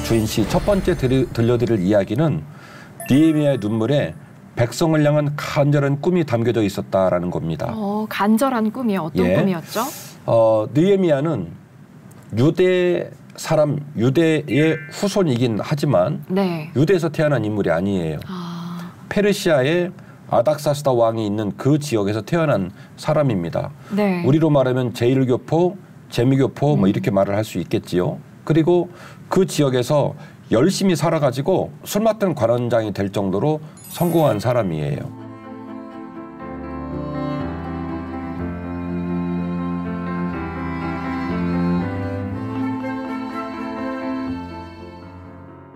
주인 씨, 첫 번째 들려드릴 이야기는 느헤미야의 눈물에 백성을 향한 간절한 꿈이 담겨져 있었다라는 겁니다. 간절한 꿈이 어떤 꿈이었죠? 느헤미야는 유대의 후손이긴 하지만 유대에서 태어난 인물이 아니에요. 페르시아의 아닥사스다 왕이 있는 그 지역에서 태어난 사람입니다. 우리로 말하면 제1교포, 재미교포 뭐 이렇게 말을 할 수 있겠지요. 그리고 그 지역에서 열심히 살아가지고 술 맡는 관원장이 될 정도로 성공한 사람이에요.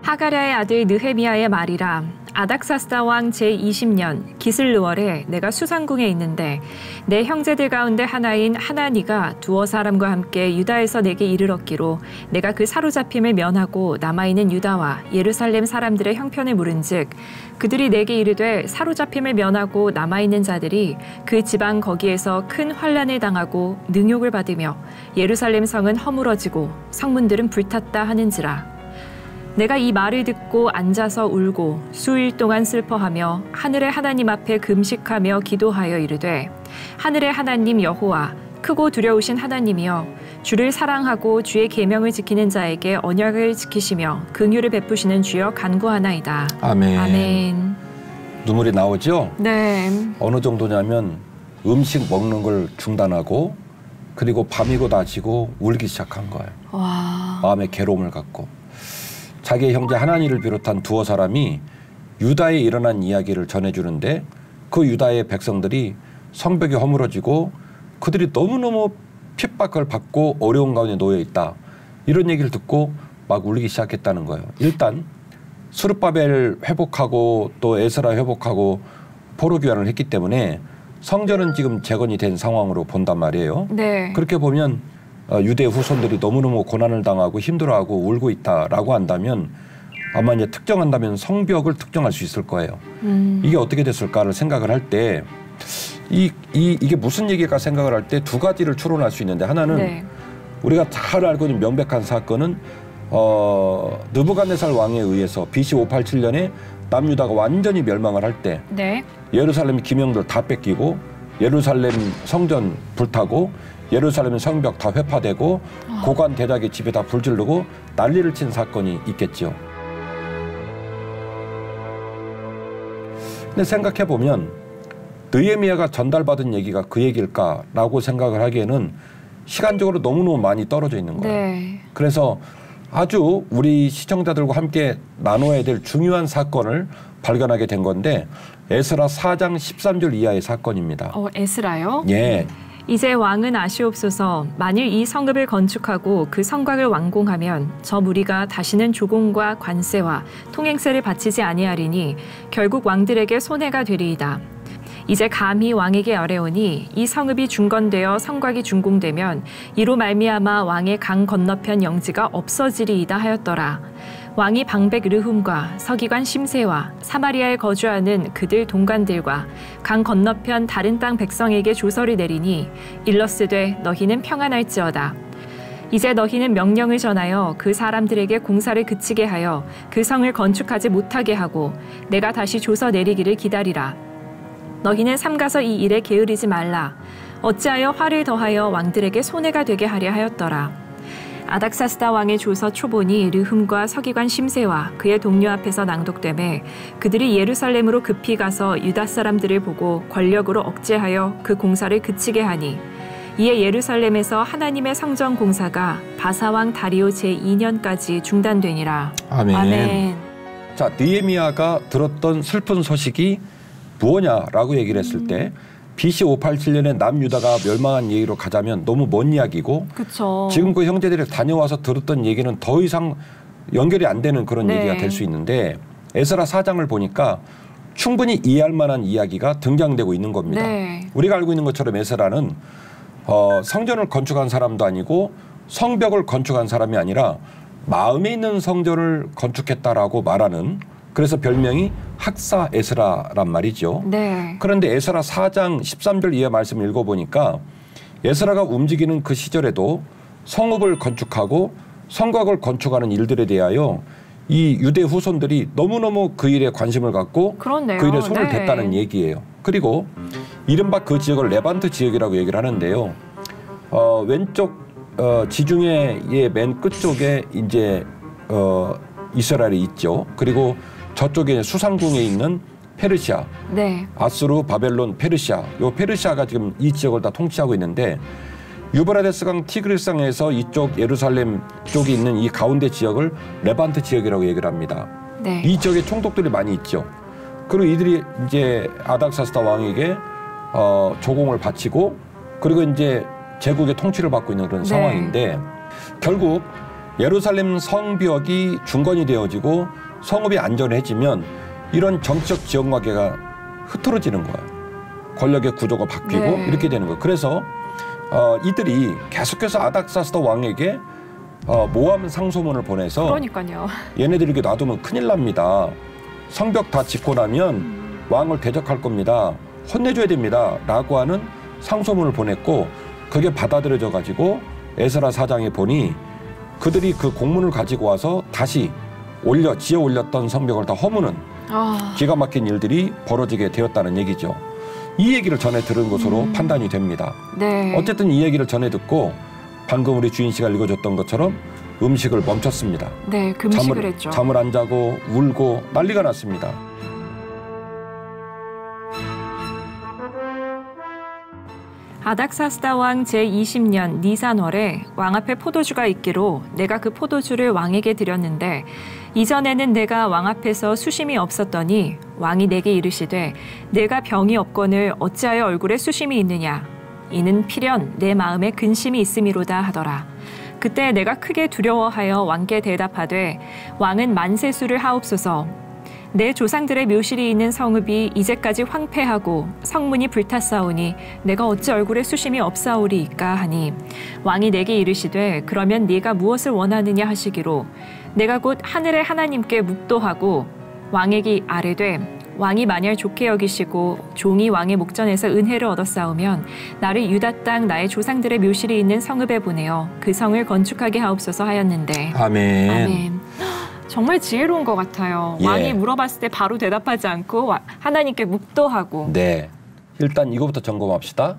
하가랴의 아들 느헤미야의 말이라. 아닥사스다 왕 제20년 기슬르월에 내가 수상궁에 있는데 내 형제들 가운데 하나인 하나니가 두어 사람과 함께 유다에서 내게 이르렀기로 내가 그 사로잡힘을 면하고 남아있는 유다와 예루살렘 사람들의 형편을 물은즉 그들이 내게 이르되 사로잡힘을 면하고 남아있는 자들이 그 지방 거기에서 큰 환난을 당하고 능욕을 받으며 예루살렘 성은 허물어지고 성문들은 불탔다 하는지라. 내가 이 말을 듣고 앉아서 울고 수일 동안 슬퍼하며 하늘의 하나님 앞에 금식하며 기도하여 이르되 하늘의 하나님 여호와 크고 두려우신 하나님이여 주를 사랑하고 주의 계명을 지키는 자에게 언약을 지키시며 긍휼을 베푸시는 주여 간구하나이다. 아멘. 아멘. 눈물이 나오죠? 네. 어느 정도냐면 음식 먹는 걸 중단하고 그리고 밤이고 낮이고 울기 시작한 거예요. 와. 마음에 괴로움을 갖고. 자기의 형제 하나니를 비롯한 두어 사람이 유다에 일어난 이야기를 전해주는데 그 유다의 백성들이 성벽이 허물어지고 그들이 너무너무 핍박을 받고 어려운 가운데 놓여 있다. 이런 얘기를 듣고 막 울기 시작했다는 거예요. 일단 스룹바벨 회복하고 또 에스라 회복하고 포로 귀환을 했기 때문에 성전은 지금 재건이 된 상황으로 본단 말이에요. 네. 그렇게 보면 유대 후손들이 너무너무 고난을 당하고 힘들어하고 울고 있다라고 한다면 아마 이제 특정한다면 성벽을 특정할 수 있을 거예요. 이게 어떻게 됐을까를 생각을 할 때 이게 무슨 얘기일까 생각을 할 때 두 가지를 추론할 수 있는데 하나는 우리가 잘 알고 있는 명백한 사건은 느부갓네살 왕에 의해서 BC 587년에 남유다가 완전히 멸망을 할 때 예루살렘 기명들 다 뺏기고 예루살렘 성전 불타고 예루살렘 성벽 다 회파되고 고관 대작의 집에 다 불 지르고 난리를 친 사건이 있겠죠. 근데 생각해보면 느헤미야가 전달받은 얘기가 그 얘기일까라고 생각을 하기에는 시간적으로 너무너무 많이 떨어져 있는 거예요. 그래서 아주 우리 시청자들과 함께 나눠야 될 중요한 사건을 발견하게 된 건데 에스라 4장 13절 이하의 사건입니다. 에스라요? 예. 이제 왕은 아시옵소서. 만일 이 성읍을 건축하고 그 성곽을 완공하면 저 무리가 다시는 조공과 관세와 통행세를 바치지 아니하리니 결국 왕들에게 손해가 되리이다. 이제 감히 왕에게 아뢰오니 이 성읍이 중건되어 성곽이 준공되면 이로 말미암아 왕의 강 건너편 영지가 없어지리이다 하였더라. 왕이 방백 르훔과 서기관 심세와 사마리아에 거주하는 그들 동관들과 강 건너편 다른 땅 백성에게 조서를 내리니 일러스되 너희는 평안할지어다. 이제 너희는 명령을 전하여 그 사람들에게 공사를 그치게 하여 그 성을 건축하지 못하게 하고 내가 다시 조서 내리기를 기다리라. 너희는 삼가서 이 일에 게으르지 말라. 어찌하여 화를 더하여 왕들에게 손해가 되게 하려 하였더라. 아닥사스다 왕의 조서 초본이 르훔과 서기관 심세와 그의 동료 앞에서 낭독되매 그들이 예루살렘으로 급히 가서 유다 사람들을 보고 권력으로 억제하여 그 공사를 그치게 하니 이에 예루살렘에서 하나님의 성전 공사가 바사왕 다리오 제2년까지 중단되니라. 아멘. 아멘. 자, 느헤미야가 들었던 슬픈 소식이 무엇냐라고 얘기를 했을 때 BC 587년에 남유다가 멸망한 얘기로 가자면 너무 먼 이야기고 그쵸. 지금 그 형제들이 다녀와서 들었던 얘기는 더 이상 연결이 안 되는 그런 얘기가 될 수 있는데 에스라 4장을 보니까 충분히 이해할 만한 이야기가 등장되고 있는 겁니다. 우리가 알고 있는 것처럼 에스라는 성전을 건축한 사람도 아니고 성벽을 건축한 사람이 아니라 마음에 있는 성전을 건축했다라고 말하는, 그래서 별명이 학사 에스라란 말이죠. 그런데 에스라 4장 13절 이하 말씀을 읽어보니까 에스라가 움직이는 그 시절에도 성읍을 건축하고 성곽을 건축하는 일들에 대하여 이 유대 후손들이 너무너무 그 일에 관심을 갖고 그렇네요. 그 일에 손을 네. 댔다는 얘기예요. 그리고 이른바 그 지역을 레반트 지역이라고 얘기를 하는데요. 왼쪽 지중해의 맨 끝쪽에 이제 이스라엘이 있죠. 그리고 저쪽에 수상궁에 있는 페르시아, 네. 아수르, 바벨론, 페르시아. 요 페르시아가 지금 이 지역을 다 통치하고 있는데 유브라데스강 티그리스강에서 이쪽 예루살렘 쪽에 있는 이 가운데 지역을 레반트 지역이라고 얘기를 합니다. 네. 이 지역에 총독들이 많이 있죠. 그리고 이들이 이제 아닥사스다 왕에게 조공을 바치고 그리고 이제 제국의 통치를 받고 있는 그런 상황인데 결국 예루살렘 성벽이 중건이 되어지고 성읍이 안전해지면 이런 정치적 지역관계가 흐트러지는 거예요. 권력의 구조가 바뀌고 이렇게 되는 거예요. 그래서 이들이 계속해서 아닥사스다 왕에게 모함 상소문을 보내서 그러니까요. 얘네들 이렇게 놔두면 큰일 납니다. 성벽 다 짓고 나면 왕을 대적할 겁니다. 혼내줘야 됩니다. 라고 하는 상소문을 보냈고 그게 받아들여져 가지고 에스라 사장이 보니 그들이 그 공문을 가지고 와서 다시 지어 올렸던 성벽을 다 허무는 기가 막힌 일들이 벌어지게 되었다는 얘기죠. 이 얘기를 전해 들은 것으로 판단이 됩니다. 네. 어쨌든 이 얘기를 전해 듣고 방금 우리 주인 씨가 읽어줬던 것처럼 음식을 멈췄습니다. 네, 금식을 했죠. 잠을 안 자고 울고 난리가 났습니다. 아닥사스다 왕 제20년 니산월에 왕 앞에 포도주가 있기로 내가 그 포도주를 왕에게 드렸는데 이전에는 내가 왕 앞에서 수심이 없었더니 왕이 내게 이르시되 내가 병이 없거늘 어찌하여 얼굴에 수심이 있느냐 이는 필연 내 마음에 근심이 있음이로다 하더라. 그때 내가 크게 두려워하여 왕께 대답하되 왕은 만세수를 하옵소서. 내 조상들의 묘실이 있는 성읍이 이제까지 황폐하고 성문이 불탔사오니 내가 어찌 얼굴에 수심이 없사오리이까 하니 왕이 내게 이르시되 그러면 네가 무엇을 원하느냐 하시기로 내가 곧 하늘의 하나님께 묵도하고 왕에게 아뢰되 왕이 만일 좋게 여기시고 종이 왕의 목전에서 은혜를 얻었사오면 나를 유다 땅 나의 조상들의 묘실이 있는 성읍에 보내어 그 성을 건축하게 하옵소서 하였는데 아멘. 아멘. 정말 지혜로운 것 같아요. 왕이 물어봤을 때 바로 대답하지 않고 하나님께 묵도하고. 네. 일단 이거부터 점검합시다.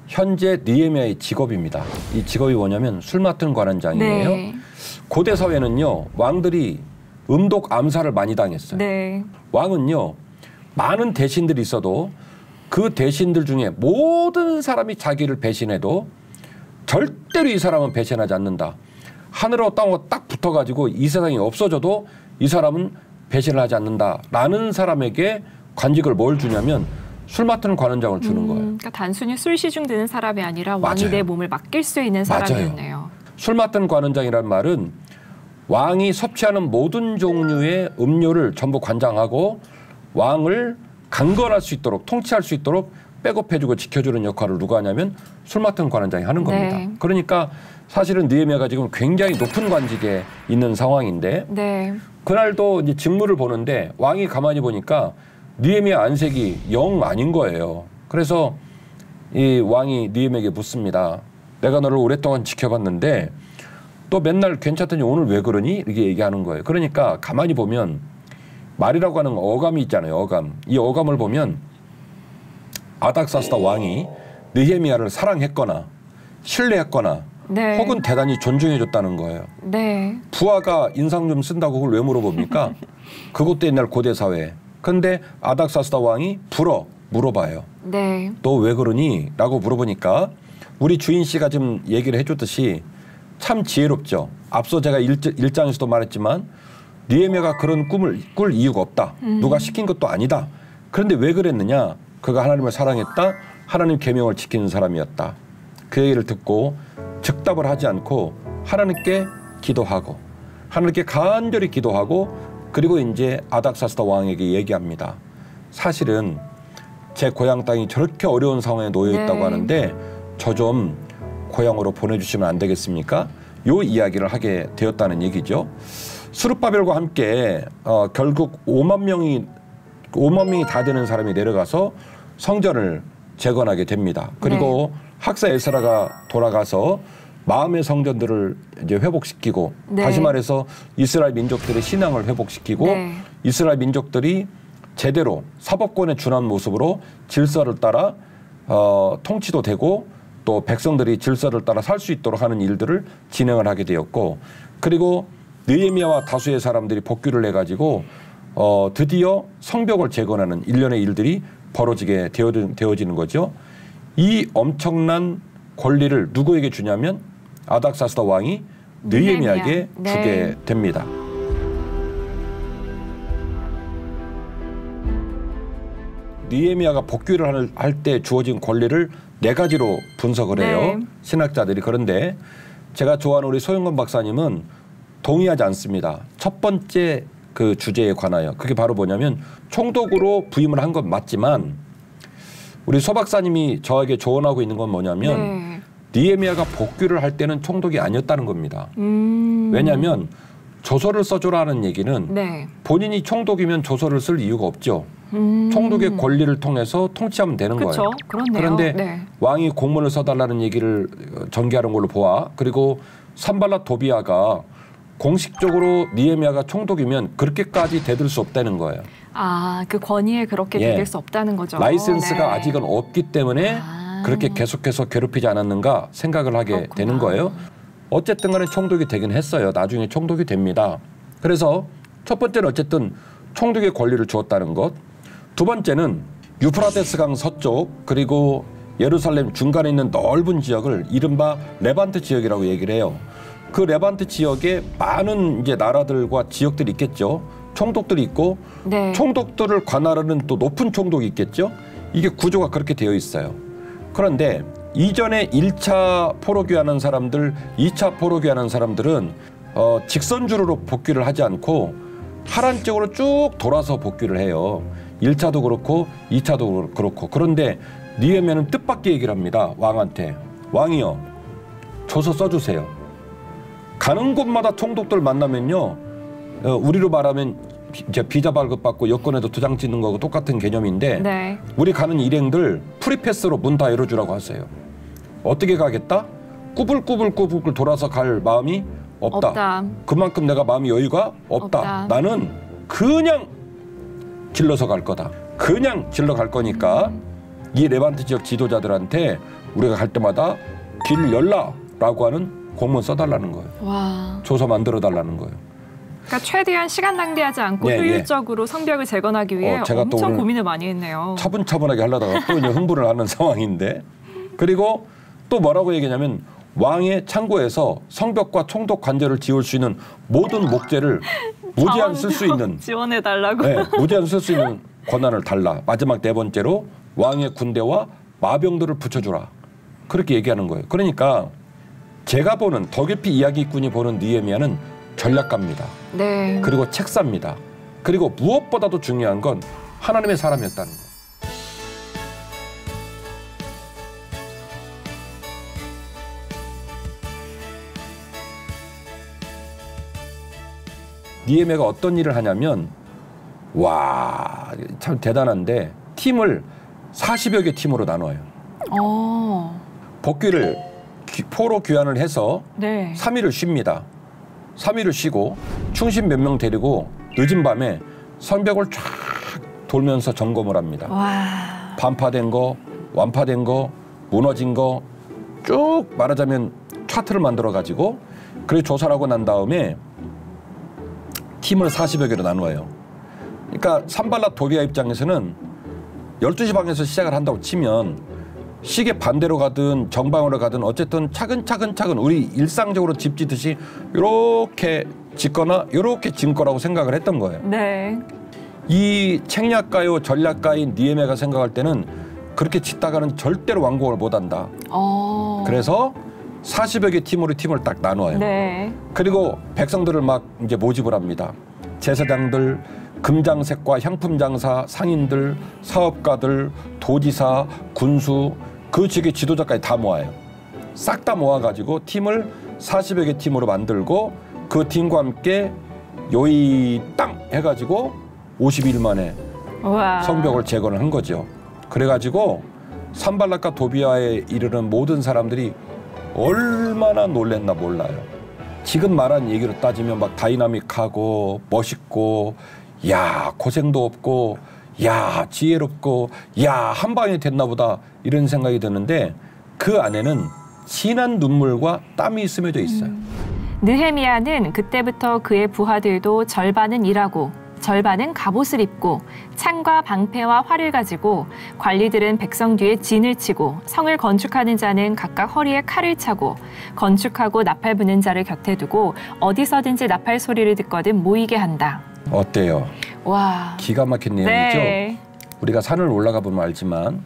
현재 느헤미야의 직업입니다. 이 직업이 뭐냐면 술 맡은 관원장이에요. 네. 고대 사회는요. 왕들이 음독 암살을 많이 당했어요. 네. 왕은요. 많은 대신들이 있어도 그 대신들 중에 모든 사람이 자기를 배신해도 절대로 이 사람은 배신하지 않는다. 하늘하고 땅하고 딱 붙어가지고 이 세상이 없어져도 이 사람은 배신을 하지 않는다라는 사람에게 관직을 뭘 주냐면 술 맡은 관원장을 주는 거예요. 그러니까 단순히 술 시중드는 사람이 아니라 왕이 내 몸을 맡길 수 있는 사람이었네요. 술 맡은 관원장이란 말은 왕이 섭취하는 모든 종류의 음료를 전부 관장하고 왕을 강건할 수 있도록 통치할 수 있도록 백업해주고 지켜주는 역할을 누가 하냐면 술 맡은 관원장이 하는 겁니다. 네. 그러니까 사실은 느헤미야가 지금 굉장히 높은 관직에 있는 상황인데 그날도 이제 직무를 보는데 왕이 가만히 보니까 느헤미야 안색이 영 아닌 거예요. 그래서 이 왕이 느헤미야에게 묻습니다. 내가 너를 오랫동안 지켜봤는데 또 맨날 괜찮더니 오늘 왜 그러니? 이렇게 얘기하는 거예요. 그러니까 가만히 보면 말이라고 하는 어감이 있잖아요. 어감. 이 어감을 보면 아닥사스다 왕이 느헤미야를 사랑했거나 신뢰했거나 혹은 대단히 존중해줬다는 거예요. 부하가 인상 좀 쓴다고 그걸 왜 물어봅니까? 그것도 옛날 고대 사회. 근데 아닥사스다 왕이 물어봐요. 너 왜 그러니? 라고 물어보니까 우리 주인 씨가 지금 얘기를 해줬듯이 참 지혜롭죠. 앞서 제가 1장에서도 말했지만 느헤미야가 그런 꿈을 꿀 이유가 없다. 누가 시킨 것도 아니다. 그런데 왜 그랬느냐? 그가 하나님을 사랑했다. 하나님 계명을 지키는 사람이었다. 그 얘기를 듣고 즉답을 하지 않고 하나님께 기도하고 하나님께 간절히 기도하고 그리고 이제 아닥사스다 왕에게 얘기합니다. 사실은 제 고향 땅이 저렇게 어려운 상황에 놓여 있다고 하는데 저 좀 고향으로 보내주시면 안 되겠습니까? 요 이야기를 하게 되었다는 얘기죠. 스룹바벨과 함께 결국 5만 명이 다 되는 사람이 내려가서 성전을 재건하게 됩니다. 그리고 학사 에스라가 돌아가서 마음의 성전들을 이제 회복시키고 네. 다시 말해서 이스라엘 민족들의 신앙을 회복시키고 네. 이스라엘 민족들이 제대로 사법권에 준한 모습으로 질서를 따라 통치도 되고 또 백성들이 질서를 따라 살 수 있도록 하는 일들을 진행을 하게 되었고 그리고 느헤미야와 다수의 사람들이 복귀를 해가지고 드디어 성벽을 재건하는 일련의 일들이 벌어지게 되어지는 거죠. 이 엄청난 권리를 누구에게 주냐면 아닥사스다 왕이 느헤미야에게 네. 주게 됩니다. 느헤미야가 복귀를 할 때 주어진 권리를 4가지로 분석을 해요. 네. 신학자들이. 그런데 제가 좋아하는 우리 소영건 박사님은 동의하지 않습니다. 첫 번째 그 주제에 관하여. 그게 바로 뭐냐면 총독으로 부임을 한 건 맞지만 우리 소 박사님이 저에게 조언하고 있는 건 뭐냐면 네. 느헤미야가 복귀를 할 때는 총독이 아니었다는 겁니다. 왜냐하면 조서를 써줘라는 얘기는 네. 본인이 총독이면 조서를 쓸 이유가 없죠. 총독의 권리를 통해서 통치하면 되는 그쵸? 거예요. 그렇네요. 그런데 네. 왕이 공문을 써달라는 얘기를 전개하는 걸로 보아. 그리고 산발랏 도비아가 공식적으로 느헤미야가 총독이면 그렇게까지 대들 수 없다는 거예요. 아, 그 권위에 그렇게 예. 대들 수 없다는 거죠. 라이센스가 네. 아직은 없기 때문에 그렇게 계속해서 괴롭히지 않았는가 생각을 하게 그렇구나. 되는 거예요. 어쨌든 간에 총독이 되긴 했어요. 나중에 총독이 됩니다. 그래서 첫 번째는 어쨌든 총독의 권리를 주었다는 것. 두 번째는 유프라테스 강 서쪽 그리고 예루살렘 중간에 있는 넓은 지역을 이른바 레반트 지역이라고 얘기를 해요. 그 레반트 지역에 많은 이제 나라들과 지역들이 있겠죠. 총독들이 있고 네. 총독들을 관할하는 또 높은 총독이 있겠죠. 이게 구조가 그렇게 되어 있어요. 그런데 이전에 1차 포로 귀환한 사람들, 2차 포로 귀환한 사람들은 직선주로로 복귀를 하지 않고 하란 쪽으로 쭉 돌아서 복귀를 해요. 1차도 그렇고 2차도 그렇고. 그런데 느헤미야는 뜻밖의 얘기를 합니다. 왕한테. 왕이요. 조서 써주세요. 가는 곳마다 총독들 만나면요. 우리로 말하면 이제 비자 발급받고 여권에도 도장 찍는 거하고 똑같은 개념인데 네. 우리 가는 일행들 프리패스로 문 다 열어주라고 하세요. 어떻게 가겠다? 꾸불꾸불 돌아서 갈 마음이 없다. 그만큼 내가 마음이 여유가 없다. 나는 그냥 질러서 갈 거다. 그냥 질러 갈 거니까 이 레반트 지역 지도자들한테 우리가 갈 때마다 길 열라라고 하는 공문 써달라는 거예요. 와. 조서 만들어달라는 거예요. 그러니까 최대한 시간 낭비하지 않고 효율적으로 성벽을 재건하기 위해 제가 엄청 고민을 많이 했네요. 차분차분하게 하려다가 또 이제 흥분을 하는 상황인데 그리고 또 뭐라고 얘기하냐면 왕의 창고에서 성벽과 총독 관절을 지을 수 있는 모든 목재를 무제한 쓸 수 있는 지원해달라고. 네, 무제한 쓸 수 있는 권한을 달라. 마지막 4번째로 왕의 군대와 마병들을 붙여주라. 그렇게 얘기하는 거예요. 그러니까 제가 보는 더 깊이 이야기꾼이 보는 느헤미야는 전략가입니다. 네. 그리고 책사입니다. 그리고 무엇보다도 중요한 건 하나님의 사람이었다는 거예요. 느헤미야가 어떤 일을 하냐면 와, 참 대단한데 팀을 40여 개 팀으로 나눠요. 복귀를 포로 귀환을 해서 네. 3일을 쉽니다. 3일을 쉬고 충신 몇 명 데리고 늦은 밤에 성벽을 쫙 돌면서 점검을 합니다. 와. 반파된 거, 완파된 거, 무너진 거 쭉 말하자면 차트를 만들어 가지고 그래 조사를 하고 난 다음에 팀을 40여 개로 나누어요. 그러니까 산발랏 도비아 입장에서는 12시 방에서 시작을 한다고 치면 시계 반대로 가든 정방으로 가든 어쨌든 차근차근 우리 일상적으로 집 짓듯이 이렇게 짓거나 이렇게 짓는 거라고 생각을 했던 거예요. 네. 이 책략가요 전략가인 느헤미야가 생각할 때는 그렇게 짓다가는 절대로 완공을 못한다. 그래서 40여 개 팀으로 팀을 딱 나눠요. 네. 그리고 백성들을 막 이제 모집을 합니다. 제사장들, 금장색과 향품장사, 상인들, 사업가들, 도지사, 군수, 그 지역의 지도자까지 다 모아요. 싹 다 모아가지고 팀을 40여 개 팀으로 만들고 그 팀과 함께 요이 땅 해가지고 50일 만에 우와. 성벽을 재건을 한 거죠. 그래가지고 산발랏과 도비아에 이르는 모든 사람들이 얼마나 놀랬나 몰라요. 지금 말한 얘기로 따지면 막 다이나믹하고 멋있고 야 고생도 없고 야 지혜롭고 야 한 방에 됐나 보다 이런 생각이 드는데 그 안에는 진한 눈물과 땀이 스며져 있어요. 느헤미야는 그때부터 그의 부하들도 절반은 일하고 절반은 갑옷을 입고 창과 방패와 활을 가지고 관리들은 백성 뒤에 진을 치고 성을 건축하는 자는 각각 허리에 칼을 차고 건축하고 나팔 부는 자를 곁에 두고 어디서든지 나팔 소리를 듣거든 모이게 한다. 어때요? 와, 기가 막힌 내용이죠? 네. 우리가 산을 올라가 보면 알지만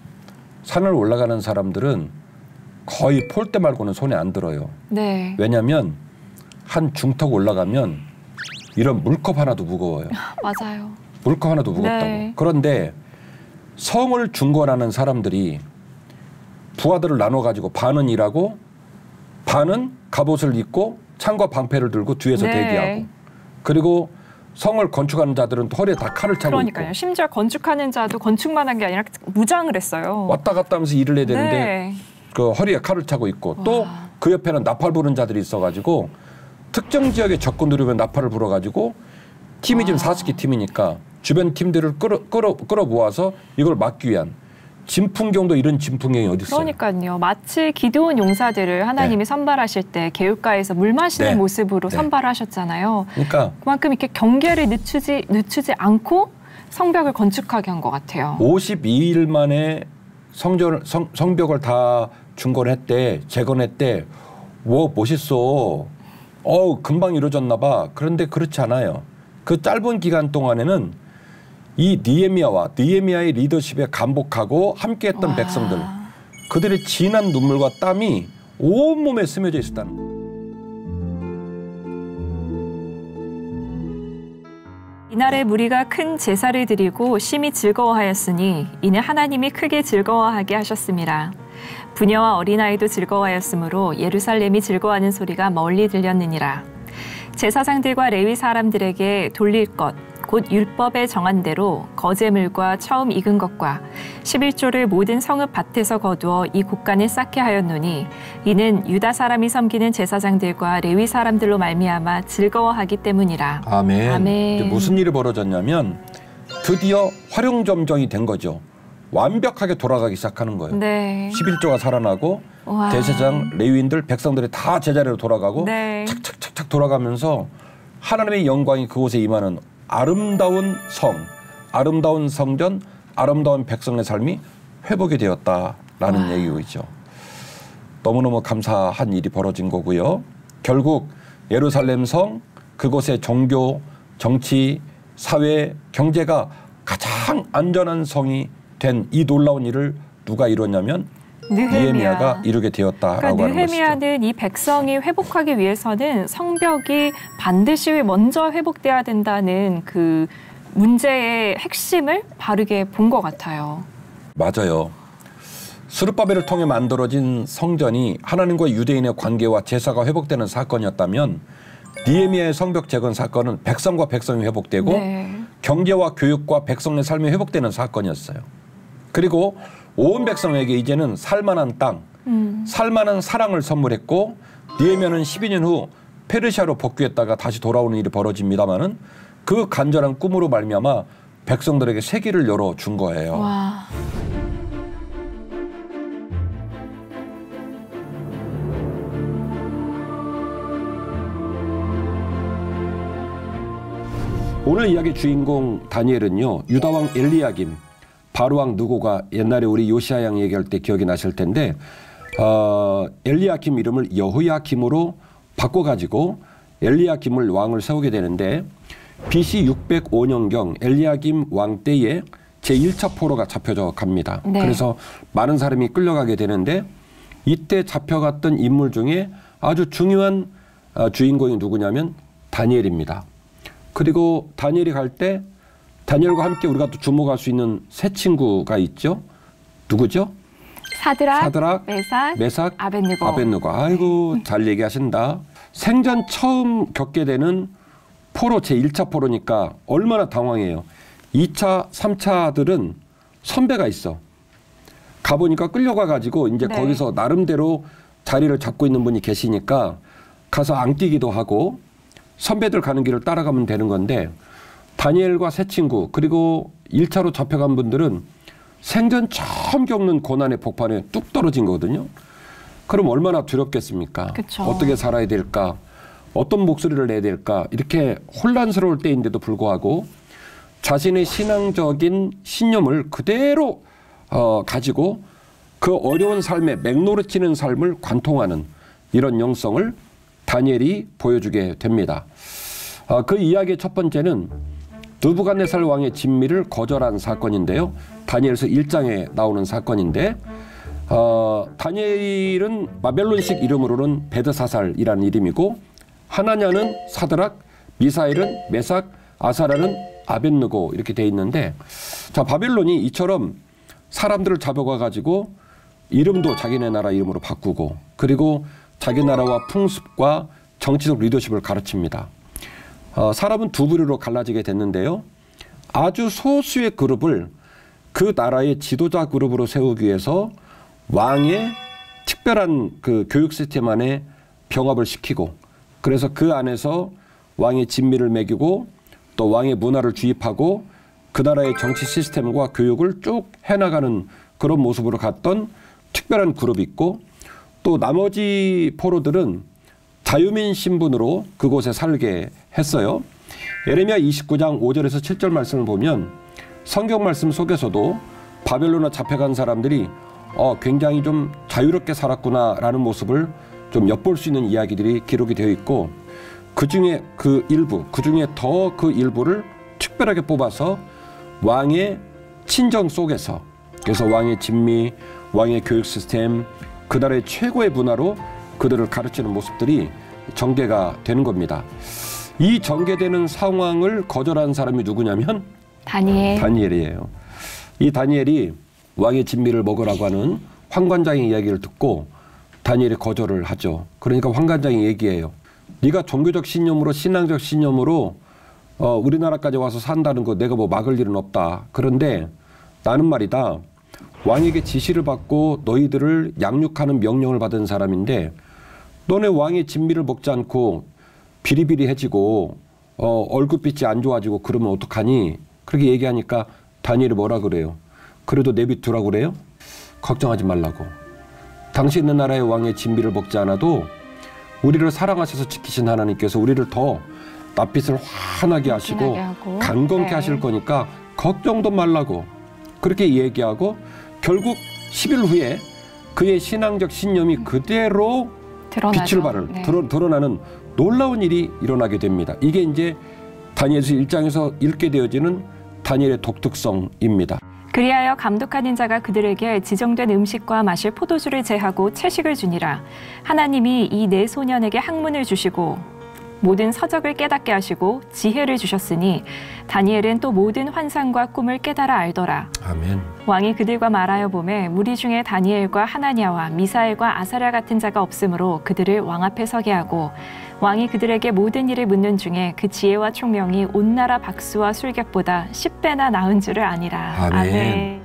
산을 올라가는 사람들은 거의 폴대 말고는 손에 안 들어요. 네. 왜냐하면 한 중턱 올라가면 이런 물컵 하나도 무거워요. 맞아요. 물컵 하나도 무겁다고. 네. 그런데 성을 중건하는 사람들이 부하들을 나눠가지고 반은 일하고 반은 갑옷을 입고 창과 방패를 들고 뒤에서 네. 대기하고 그리고 성을 건축하는 자들은 허리에 다 칼을 차고 그러니까요. 있고 심지어 건축하는 자도 건축만 한 게 아니라 무장을 했어요. 왔다 갔다 하면서 일을 해야 되는데 네. 그 허리에 칼을 차고 있고 또 그 옆에는 나팔 부는 자들이 있어가지고 특정 지역에 적군 누르면 나팔을 불어가지고 팀이 지금 40개 팀이니까 주변 팀들을 끌어 모아서 이걸 막기 위한 진풍경도 이런 진풍경이 어디 있어요? 그러니까요. 마치 기드온 용사들을 하나님이 네. 선발하실 때 개울가에서 물 마시는 네. 모습으로 네. 선발하셨잖아요. 그러니까 그만큼 이렇게 경계를 늦추지 않고 성벽을 건축하게 한 것 같아요. 52일 만에 성벽을 다 중건했대, 재건했대. 와 멋있어. 금방 이루어졌나 봐. 그런데 그렇지 않아요. 그 짧은 기간 동안에는 이 느헤미야의 리더십에 감복하고 함께했던 백성들, 그들의 진한 눈물과 땀이 온몸에 스며져 있었다는 거예요. 이날에 무리가 큰 제사를 드리고 심히 즐거워하였으니 이는 하나님이 크게 즐거워하게 하셨습니다. 부녀와 어린아이도 즐거워하였으므로 예루살렘이 즐거워하는 소리가 멀리 들렸느니라. 제사장들과 레위 사람들에게 돌릴 것, 곧 율법에 정한 대로 거제물과 처음 익은 것과 11조를 모든 성읍 밭에서 거두어 이 곡간을 쌓게 하였노니 이는 유다 사람이 섬기는 제사장들과 레위 사람들로 말미암아 즐거워하기 때문이라. 아멘. 아멘. 이제 무슨 일이 벌어졌냐면 드디어 활용점정이 된 거죠. 완벽하게 돌아가기 시작하는 거예요. 네. 11조가 살아나고 와. 대제사장, 레위인들, 백성들이 다 제자리로 돌아가고 네. 착착착착 돌아가면서 하나님의 영광이 그곳에 임하는 아름다운 성, 아름다운 성전, 아름다운 백성의 삶이 회복이 되었다라는 얘기죠. 너무너무 감사한 일이 벌어진 거고요. 결국 예루살렘 성, 그곳의 종교, 정치, 사회, 경제가 가장 안전한 성이 된 이 놀라운 일을 누가 이뤘냐면 느헤미야가 이루게 되었다라고 그러니까 하는 것이죠. 느헤미야는 이 백성이 회복하기 위해서는 성벽이 반드시 먼저 회복돼야 된다는 그 문제의 핵심을 바르게 본 것 같아요. 맞아요. 스룹바벨을 통해 만들어진 성전이 하나님과 유대인의 관계와 제사가 회복되는 사건이었다면 느헤미야의 성벽 재건 사건은 백성과 백성이 회복되고 네. 경제와 교육과 백성의 삶이 회복되는 사건이었어요. 그리고 온 백성에게 이제는 살만한 땅, 살만한 사랑을 선물했고 느헤미야는 12년 후 페르시아로 복귀했다가 다시 돌아오는 일이 벌어집니다마는 그 간절한 꿈으로 말미암아 백성들에게 세계를 열어준 거예요. 와. 오늘 이야기 주인공 다니엘은요, 유다왕 엘리야김, 바로왕 느고가 옛날에 우리 요시야 양 얘기할 때 기억이 나실 텐데 엘리야김 이름을 여호야김으로 바꿔가지고 엘리야김을 왕을 세우게 되는데 BC 605년경 엘리야김 왕 때에 제1차 포로가 잡혀져 갑니다. 네. 그래서 많은 사람이 끌려가게 되는데 이때 잡혀갔던 인물 중에 아주 중요한 주인공이 누구냐면 다니엘입니다. 그리고 다니엘이 갈 때 다니엘과 함께 우리가 또 주목할 수 있는 세 친구가 있죠. 누구죠? 사드락, 메삭, 아벳느고. 아이고 잘 얘기하신다. 생전 처음 겪게 되는 포로 제1차 포로니까 얼마나 당황해요. 2차, 3차들은 선배가 있어. 가보니까 끌려가가지고 이제 네. 거기서 나름대로 자리를 잡고 있는 분이 계시니까 가서 앙뛰기도 하고 선배들 가는 길을 따라가면 되는 건데 다니엘과 세 친구 그리고 1차로 잡혀간 분들은 생전 처음 겪는 고난의 폭발에 뚝 떨어진 거거든요. 그럼 얼마나 두렵겠습니까? 그쵸. 어떻게 살아야 될까? 어떤 목소리를 내야 될까? 이렇게 혼란스러울 때인데도 불구하고 자신의 신앙적인 신념을 그대로 가지고 그 어려운 삶에 맥노르치는 삶을 관통하는 이런 영성을 다니엘이 보여주게 됩니다. 그 이야기의 첫 번째는 느부갓네살 왕의 진미를 거절한 사건인데요. 다니엘서 1장에 나오는 사건인데 다니엘은 바벨론식 이름으로는 베드사살이라는 이름이고 하나냐는 사드락, 미사엘은 메삭, 아사랴는 아벳느고 이렇게 돼 있는데 자 바벨론이 이처럼 사람들을 잡아가 가지고 이름도 자기네 나라 이름으로 바꾸고 그리고 자기 나라와 풍습과 정치적 리더십을 가르칩니다. 사람은 두 부류로 갈라지게 됐는데요. 아주 소수의 그룹을 그 나라의 지도자 그룹으로 세우기 위해서 왕의 특별한 그 교육 시스템 안에 병합을 시키고 그래서 그 안에서 왕의 진미를 매기고 또 왕의 문화를 주입하고 그 나라의 정치 시스템과 교육을 쭉 해나가는 그런 모습으로 갔던 특별한 그룹이 있고 또 나머지 포로들은 자유민 신분으로 그곳에 살게 했어요. 예레미야 29장 5절에서 7절 말씀을 보면 성경 말씀 속에서도 바벨론에 잡혀간 사람들이 굉장히 좀 자유롭게 살았구나라는 모습을 좀 엿볼 수 있는 이야기들이 기록이 되어 있고 그중에 그 일부, 그중에 더 그 일부를 특별하게 뽑아서 왕의 친정 속에서 그래서 왕의 진미, 왕의 교육 시스템, 그 나라의 최고의 문화로 그들을 가르치는 모습들이 전개가 되는 겁니다. 이 전개되는 상황을 거절한 사람이 누구냐면 다니엘이에요. 이 다니엘이 왕의 진미를 먹으라고 하는 환관장의 이야기를 듣고 다니엘이 거절을 하죠. 그러니까 환관장이 얘기해요. 네가 종교적 신념으로 신앙적 신념으로 우리나라까지 와서 산다는 거 내가 뭐 막을 일은 없다. 그런데 나는 말이다. 왕에게 지시를 받고 너희들을 양육하는 명령을 받은 사람인데 너네 왕의 진미를 먹지 않고 비리비리해지고 얼굴빛이 안 좋아지고 그러면 어떡하니? 그렇게 얘기하니까 다니엘이 뭐라 그래요? 그래도 내비두라고 그래요? 걱정하지 말라고. 당신의 나라의 왕의 진미를 먹지 않아도 우리를 사랑하셔서 지키신 하나님께서 우리를 더 낯빛을 환하게 하시고 강건케 하실 거니까 걱정도 말라고 그렇게 얘기하고 결국 10일 후에 그의 신앙적 신념이 그대로 빛을 발을 드러나는 놀라운 일이 일어나게 됩니다. 이게 이제 다니엘서 1장에서 읽게 되어지는 다니엘의 독특성입니다. 그리하여 감독하는 자가 그들에게 지정된 음식과 마실 포도주를 제하고 채식을 주니라. 하나님이 이 네 소년에게 학문을 주시고 모든 서적을 깨닫게 하시고 지혜를 주셨으니 다니엘은 또 모든 환상과 꿈을 깨달아 알더라. 아멘. 왕이 그들과 말하여 보매 무리 중에 다니엘과 하나냐와 미사엘과 아사랴 같은 자가 없으므로 그들을 왕 앞에 서게 하고 왕이 그들에게 모든 일을 묻는 중에 그 지혜와 총명이 온 나라 박수와 술객보다 10배나 나은 줄을 아니라. 아멘. 아멘.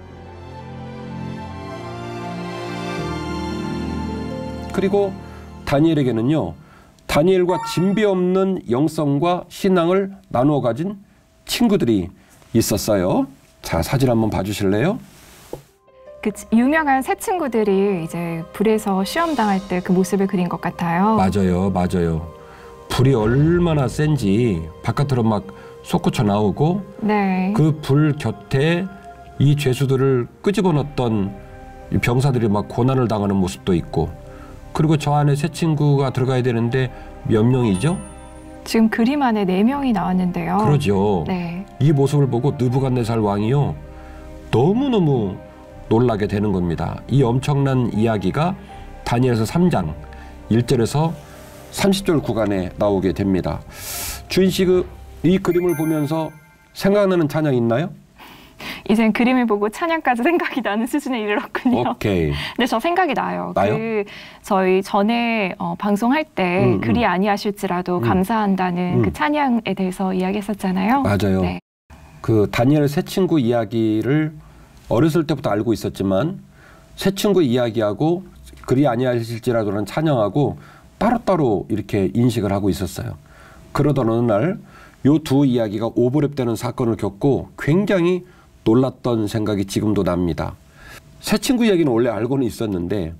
그리고 다니엘에게는요. 다니엘과 진비 없는 영성과 신앙을 나누어 가진 친구들이 있었어요. 자, 사진 한번 봐주실래요? 그 유명한 세 친구들이 이제 불에서 시험 당할 때 그 모습을 그린 것 같아요. 맞아요, 맞아요. 불이 얼마나 센지 바깥으로 막 솟구쳐 나오고 네. 그 불 곁에 이 죄수들을 끄집어 넣었던 병사들이 막 고난을 당하는 모습도 있고 그리고 저 안에 세 친구가 들어가야 되는데 몇 명이죠? 지금 그림 안에 4명이 나왔는데요. 그러죠. 네. 이 모습을 보고 느부갓네살 왕이요. 너무너무 놀라게 되는 겁니다. 이 엄청난 이야기가 다니엘서 3장 1절에서 30절 구간에 나오게 됩니다. 주인 씨, 이 그림을 보면서 생각나는 찬양 있나요? 이젠 그림을 보고 찬양까지 생각이 나는 수준에 이르렀군요. 오케이. 근데 저 생각이 나요. 나요? 저희 전에 방송할 때 그리 아니하실지라도 감사한다는 그 찬양에 대해서 이야기했었잖아요. 맞아요. 네. 그 다니엘 세 친구 이야기를 어렸을 때부터 알고 있었지만 세 친구 이야기하고 그리 아니하실지라도는 찬양하고 따로따로 이렇게 인식을 하고 있었어요. 그러던 어느 날 요 두 이야기가 오버랩되는 사건을 겪고 굉장히 놀랐던 생각이 지금도 납니다. 새 친구 이야기는 원래 알고는 있었는데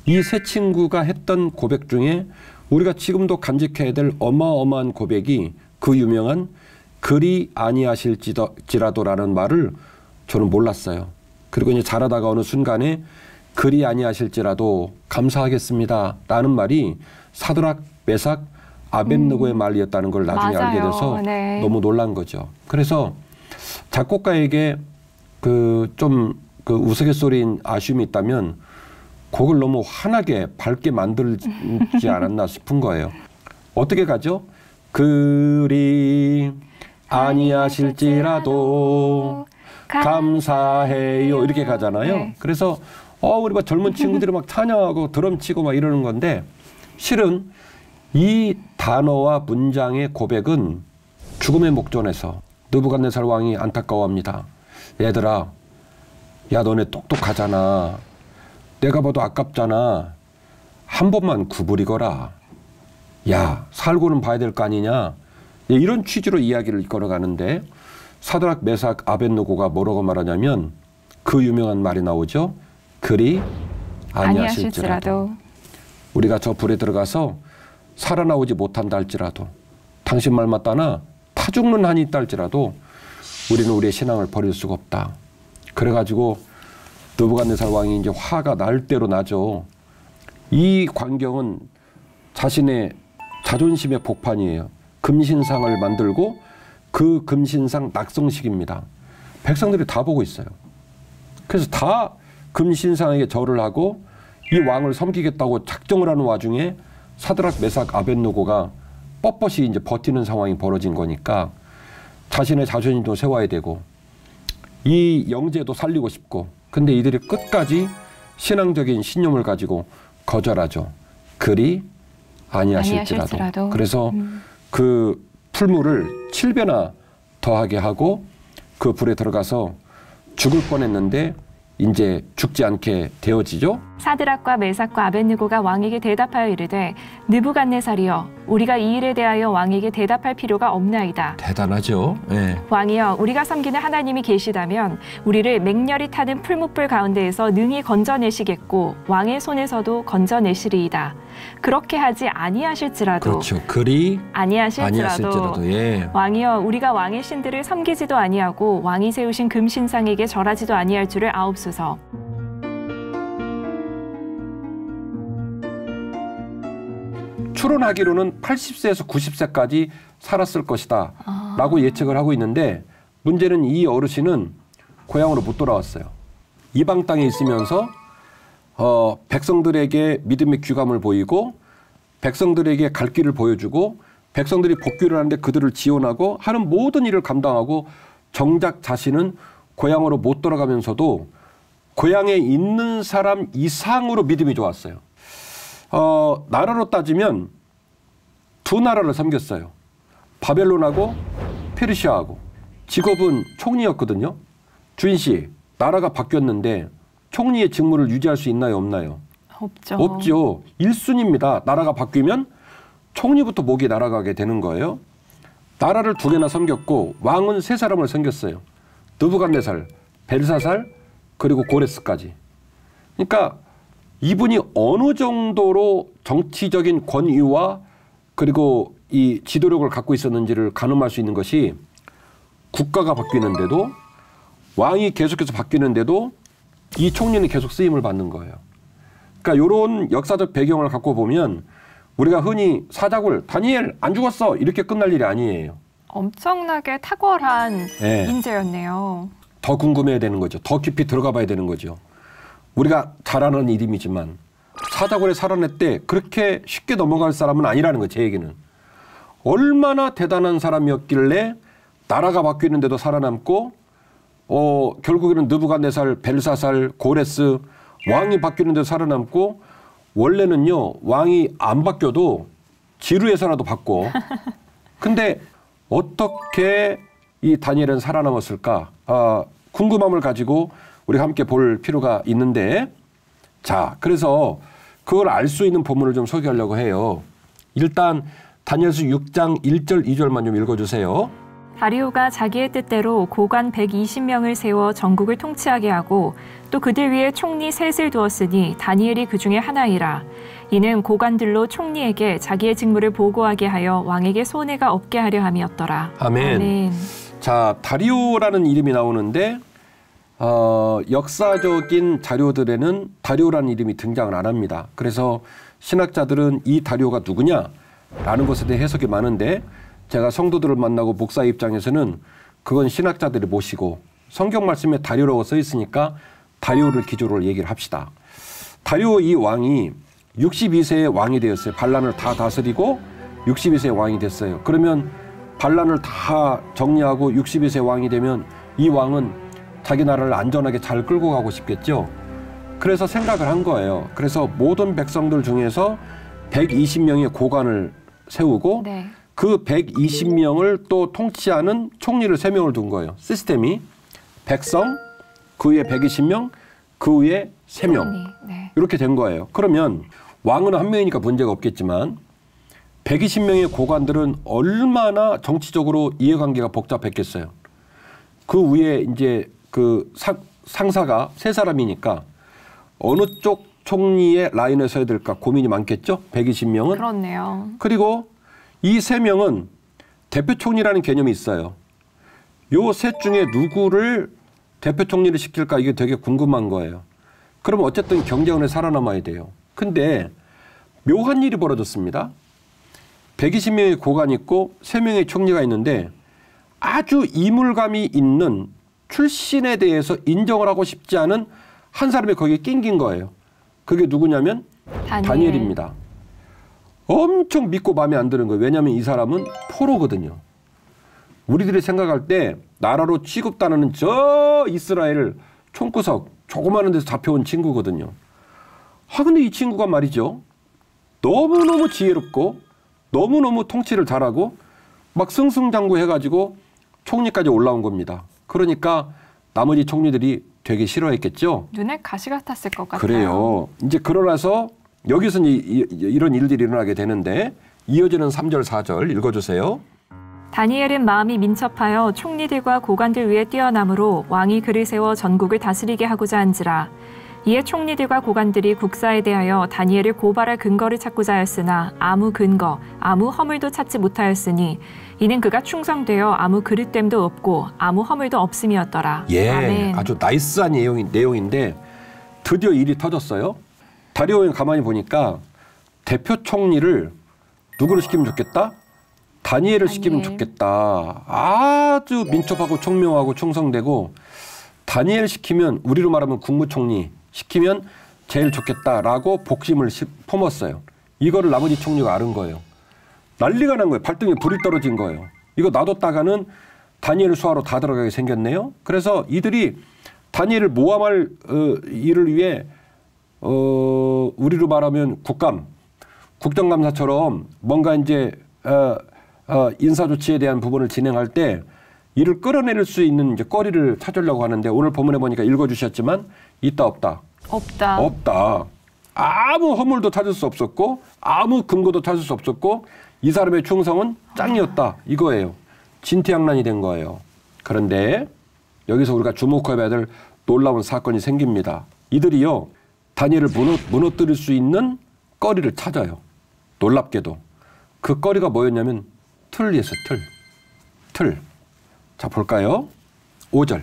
이 새 친구가 했던 고백 중에 우리가 지금도 간직해야 될 어마어마한 고백이 그 유명한 그리 아니하실지라도라는 말을 저는 몰랐어요. 그리고 이제 자라다가 어느 순간에 그리 아니하실지라도 감사하겠습니다 라는 말이 사드락, 메삭, 아벳느고의 말이었다는 걸 나중에 맞아요. 알게 돼서 네. 너무 놀란 거죠. 그래서 작곡가에게 좀 우스갯소리인 아쉬움이 있다면 곡을 너무 환하게 밝게 만들지 않았나 싶은 거예요. 어떻게 가죠? 그리 아니하실지라도 감사해요 이렇게 가잖아요. 네. 그래서 우리 막 젊은 친구들이 막 찬양하고 드럼 치고 막 이러는 건데 실은 이 단어와 문장의 고백은 죽음의 목전에서 느부갓네살 왕이 안타까워합니다. 얘들아, 야 너네 똑똑하잖아. 내가 봐도 아깝잖아. 한 번만 구부리거라. 야 살고는 봐야 될 거 아니냐. 이런 취지로 이야기를 이끌어가는데 사드락, 메삭, 아벳느고가 뭐라고 말하냐면 그 유명한 말이 나오죠. 그리 아니하실지라도 우리가 저 불에 들어가서 살아나오지 못한다 할지라도 당신 말 맞다나 타 죽는 한이 있다 할지라도 우리는 우리의 신앙을 버릴 수가 없다. 그래가지고 느부갓네살 왕이 이제 화가 날 대로 나죠. 이 광경은 자신의 자존심의 복판이에요. 금신상을 만들고 그 금신상 낙성식입니다. 백성들이 다 보고 있어요. 그래서 다 금신상에게 절을 하고 이 왕을 섬기겠다고 작정을 하는 와중에 사드락, 메삭, 아벳느고가 뻣뻣이 이제 버티는 상황이 벌어진 거니까 자신의 자존심도 세워야 되고 이 영제도 살리고 싶고 근데 이들이 끝까지 신앙적인 신념을 가지고 거절하죠. 그리 아니하실지라도. 그래서 그 풀물을 7배나 더하게 하고 그 불에 들어가서 죽을 뻔했는데 이제 죽지 않게 되어지죠. 사드락과 메삭과 아벳느고가 왕에게 대답하여 이르되 느부갓네살이여 우리가 이 일에 대하여 왕에게 대답할 필요가 없나이다. 대단하죠. 네. 왕이여 우리가 섬기는 하나님이 계시다면 우리를 맹렬히 타는 풀무불 가운데에서 능히 건져내시겠고 왕의 손에서도 건져내시리이다. 그렇게 하지 아니하실지라도 그렇죠. 그리 아니하실지라도 예. 왕이여 우리가 왕의 신들을 섬기지도 아니하고 왕이 세우신 금신상에게 절하지도 아니할 줄을 아옵소서. 추론하기로는 80세에서 90세까지 살았을 것이다 라고 예측을 하고 있는데 문제는 이 어르신은 고향으로 못 돌아왔어요. 이방 땅에 있으면서 백성들에게 믿음의 귀감을 보이고 백성들에게 갈 길을 보여주고 백성들이 복귀를 하는데 그들을 지원하고 하는 모든 일을 감당하고 정작 자신은 고향으로 못 돌아가면서도 고향에 있는 사람 이상으로 믿음이 좋았어요. 나라로 따지면 두 나라를 섬겼어요. 바벨론하고 페르시아하고. 직업은 총리였거든요. 주인 씨, 나라가 바뀌었는데 총리의 직무를 유지할 수 있나요, 없나요? 없죠. 없죠. 1순위입니다. 나라가 바뀌면 총리부터 목이 날아가게 되는 거예요. 나라를 2개나 섬겼고 왕은 3사람을 섬겼어요. 느부갓네살, 벨사살, 그리고 고레스까지. 그러니까 이분이 어느 정도로 정치적인 권위와 그리고 이 지도력을 갖고 있었는지를 가늠할 수 있는 것이 국가가 바뀌는데도 왕이 계속해서 바뀌는데도 이 총리는 계속 쓰임을 받는 거예요. 그러니까 이런 역사적 배경을 갖고 보면 우리가 흔히 사자굴, 다니엘 안 죽었어 이렇게 끝날 일이 아니에요. 엄청나게 탁월한 네. 인재였네요. 더 궁금해야 되는 거죠. 더 깊이 들어가 봐야 되는 거죠. 우리가 잘 아는 이름이지만 사자굴에 살아냈대 그렇게 쉽게 넘어갈 사람은 아니라는 거예요. 제 얘기는. 얼마나 대단한 사람이었길래 나라가 바뀌는데도 살아남고 결국에는 느부갓네살, 벨사살, 고레스 왕이 바뀌는데도 살아남고 원래는요 왕이 안 바뀌어도 지루해서라도 바꿔. 근데 어떻게 이 다니엘은 살아남았을까? 궁금함을 가지고 우리가 함께 볼 필요가 있는데 자 그래서 그걸 알 수 있는 본문을 좀 소개하려고 해요. 일단 다니엘서 6장 1절 2절만 좀 읽어주세요. 다리오가 자기의 뜻대로 고관 120명을 세워 전국을 통치하게 하고 또 그들 위에 총리 셋을 두었으니 다니엘이 그 중에 하나이라. 이는 고관들로 총리에게 자기의 직무를 보고하게 하여 왕에게 손해가 없게 하려 함이었더라. 아멘. 아멘. 자, 다리오라는 이름이 나오는데 역사적인 자료들에는 다리오라는 이름이 등장을 안 합니다. 그래서 신학자들은 이 다리오가 누구냐라는 것에 대해 해석이 많은데 제가 성도들을 만나고 목사 입장에서는 그건 신학자들이 모시고 성경 말씀에 다리오라고 써 있으니까 다리오를 기조로 얘기를 합시다. 다리오 이 왕이 62세의 왕이 되었어요. 반란을 다 다스리고 62세의 왕이 됐어요. 그러면 반란을 다 정리하고 62세 왕이 되면 이 왕은 자기 나라를 안전하게 잘 끌고 가고 싶겠죠. 그래서 생각을 한 거예요. 그래서 모든 백성들 중에서 120명의 고관을 세우고 네. 그 120명을 또 통치하는 총리를 3명을 둔 거예요. 시스템이 백성, 그 위에 120명, 그 위에 3명. 네. 이렇게 된 거예요. 그러면 왕은 한 명이니까 문제가 없겠지만 120명의 고관들은 얼마나 정치적으로 이해관계가 복잡했겠어요. 그 위에 이제 그 상사가 3사람이니까 어느 쪽 총리의 라인에 서야 될까 고민이 많겠죠. 120명은. 그렇네요. 그리고 이 3명은 대표 총리라는 개념이 있어요. 요 셋 중에 누구를 대표 총리를 시킬까 이게 되게 궁금한 거예요. 그럼 어쨌든 경쟁을 해 살아남아야 돼요. 근데 묘한 일이 벌어졌습니다. 120명의 고관이 있고 3명의 총리가 있는데 아주 이물감이 있는 출신에 대해서 인정을 하고 싶지 않은 한 사람이 거기에 낑긴 거예요. 그게 누구냐면 다니엘입니다. 엄청 믿고 마음에 안 드는 거예요. 왜냐하면 이 사람은 포로거든요. 우리들이 생각할 때 나라로 취급당하는 저 이스라엘 총구석 조그마한 데서 잡혀온 친구거든요. 근데 이 친구가 말이죠. 너무너무 지혜롭고 너무너무 통치를 잘하고 막 승승장구해가지고 총리까지 올라온 겁니다. 그러니까 나머지 총리들이 되게 싫어했겠죠. 눈에 가시 같았을 것 같아요. 그래요. 이제 그러나서 여기서 이런 일들이 일어나게 되는데 이어지는 3절 4절 읽어주세요. 다니엘은 마음이 민첩하여 총리들과 고관들 위에 뛰어남으로 왕이 그를 세워 전국을 다스리게 하고자 한지라. 이에 총리들과 고관들이 국사에 대하여 다니엘을 고발할 근거를 찾고자 하였으나 아무 근거, 아무 허물도 찾지 못하였으니 이는 그가 충성되어 아무 그릇됨도 없고 아무 허물도 없음이었더라. 예, 아멘. 아주 나이스한 내용인데 드디어 일이 터졌어요. 다리오는 가만히 보니까 대표 총리를 누구를 시키면 좋겠다? 다니엘을 시키면 좋겠다. 아주 민첩하고 총명하고 충성되고 다니엘 시키면 우리로 말하면 국무총리 시키면 제일 좋겠다라고 복심을 품었어요. 이거를 나머지 총리가 아는 거예요. 난리가 난 거예요. 발등에 불이 떨어진 거예요. 이거 놔뒀다가는 다니엘 수하로 다 들어가게 생겼네요. 그래서 이들이 다니엘을 모함할 일을 위해 우리로 말하면 국정감사처럼 뭔가 이제 인사조치에 대한 부분을 진행할 때 이를 끌어내릴 수 있는 이제 거리를 찾으려고 하는데 오늘 본문에 보니까 읽어주셨지만 있다 없다. 없다. 아무 허물도 찾을 수 없었고 아무 근거도 찾을 수 없었고 이 사람의 충성은 짱이었다. 이거예요. 진퇴양난이 된 거예요. 그런데 여기서 우리가 주목해봐야 될 놀라운 사건이 생깁니다. 이들이요. 다니엘을 무너뜨릴 수 있는 거리를 찾아요. 놀랍게도. 그 거리가 뭐였냐면 틀이었어요. 틀. 자 볼까요? 5절.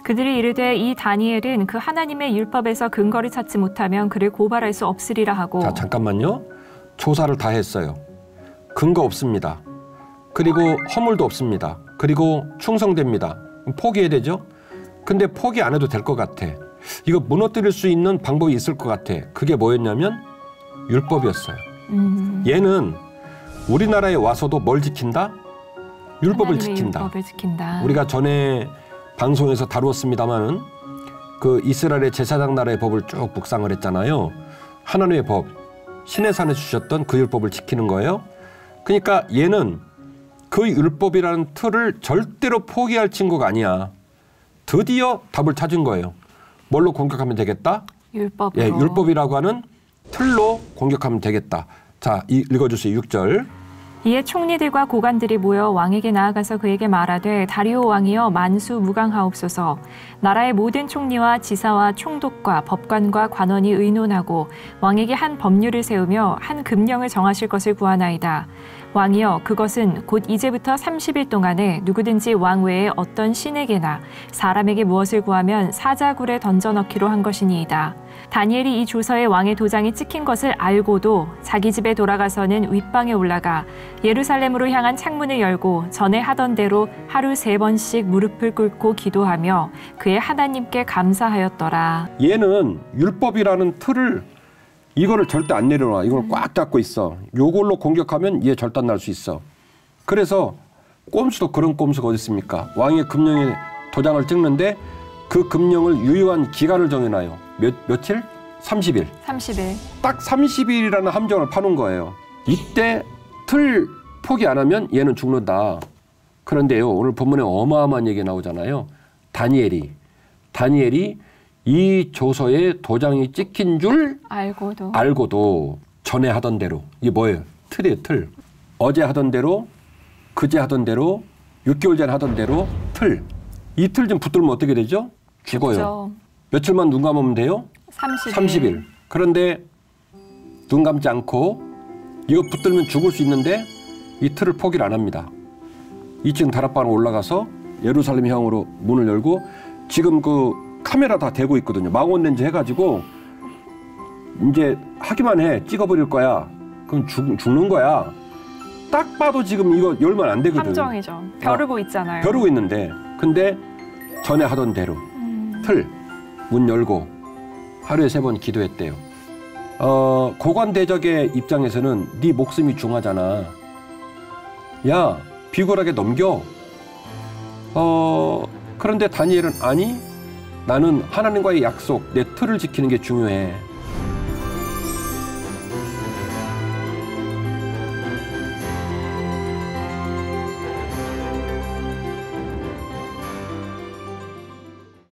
그들이 이르되 이 다니엘은 그 하나님의 율법에서 근거를 찾지 못하면 그를 고발할 수 없으리라 하고. 자 잠깐만요. 조사를 다 했어요. 근거 없습니다. 그리고 허물도 없습니다. 그리고 충성됩니다. 포기해야 되죠? 근데 포기 안 해도 될 것 같아. 이거 무너뜨릴 수 있는 방법이 있을 것 같아. 그게 뭐였냐면 율법이었어요. 얘는 우리나라에 와서도 뭘 지킨다? 율법을 지킨다. 우리가 전에 방송에서 다루었습니다마는 그 이스라엘의 제사장 나라의 법을 쭉 묵상을 했잖아요. 하나님의 법, 시내산에 주셨던 그 율법을 지키는 거예요. 그러니까 얘는 그 율법이라는 틀을 절대로 포기할 친구가 아니야. 드디어 답을 찾은 거예요. 뭘로 공격하면 되겠다? 율법으로. 예, 율법이라고 하는 틀로 공격하면 되겠다. 자, 읽어주세요. 6절. 이에 총리들과 고관들이 모여 왕에게 나아가서 그에게 말하되 다리오 왕이여 만수무강하옵소서. 나라의 모든 총리와 지사와 총독과 법관과 관원이 의논하고 왕에게 한 법률을 세우며 한 금령을 정하실 것을 구하나이다. 왕이여 그것은 곧 이제부터 30일 동안에 누구든지 왕 외에 어떤 신에게나 사람에게 무엇을 구하면 사자굴에 던져넣기로 한 것이니이다. 다니엘이 이 조서에 왕의 도장이 찍힌 것을 알고도 자기 집에 돌아가서는 윗방에 올라가 예루살렘으로 향한 창문을 열고 전에 하던 대로 하루 3번씩 무릎을 꿇고 기도하며 그의 하나님께 감사하였더라. 얘는 율법이라는 틀을 이거를 절대 안 내려놔. 이걸 꽉 잡고 있어. 요걸로 공격하면 얘 절단 날 수 있어. 그래서 꼼수도 그런 꼼수가 어디 있습니까? 왕의 금령에 도장을 찍는데 그 금령을 유효한 기간을 정해놔요. 며칠? 30일. 30일. 딱 30일이라는 함정을 파놓은 거예요. 이때 틀 포기 안 하면 얘는 죽는다. 그런데요, 오늘 본문에 어마어마한 얘기 나오잖아요. 다니엘이 이 조서에 도장이 찍힌 줄 알고도 전에 하던 대로, 이게 뭐예요? 틀이에요, 틀. 어제 하던 대로, 그제 하던 대로, 6개월 전에 하던 대로 틀. 이 틀 좀 붙들면 어떻게 되죠? 죽어요. 그렇죠. 며칠만 눈 감으면 돼요? 30일. 그런데 눈 감지 않고 이거 붙들면 죽을 수 있는데 이 틀을 포기를 안 합니다. 2층 다락방으로 올라가서 예루살렘 향으로 문을 열고 지금 그 카메라 다 대고 있거든요. 망원 렌즈 해가지고 이제 하기만 해. 찍어버릴 거야. 그럼 죽는 거야. 딱 봐도 지금 이거 열면 안 되거든. 함정이죠. 벼르고 있잖아요. 벼르고 있는데 근데 전에 하던 대로 틀 문 열고 하루에 3번 기도했대요. 고관대적의 입장에서는 네 목숨이 중하잖아. 야, 비굴하게 넘겨. 그런데 다니엘은 아니, 나는 하나님과의 약속, 내 틀을 지키는 게 중요해.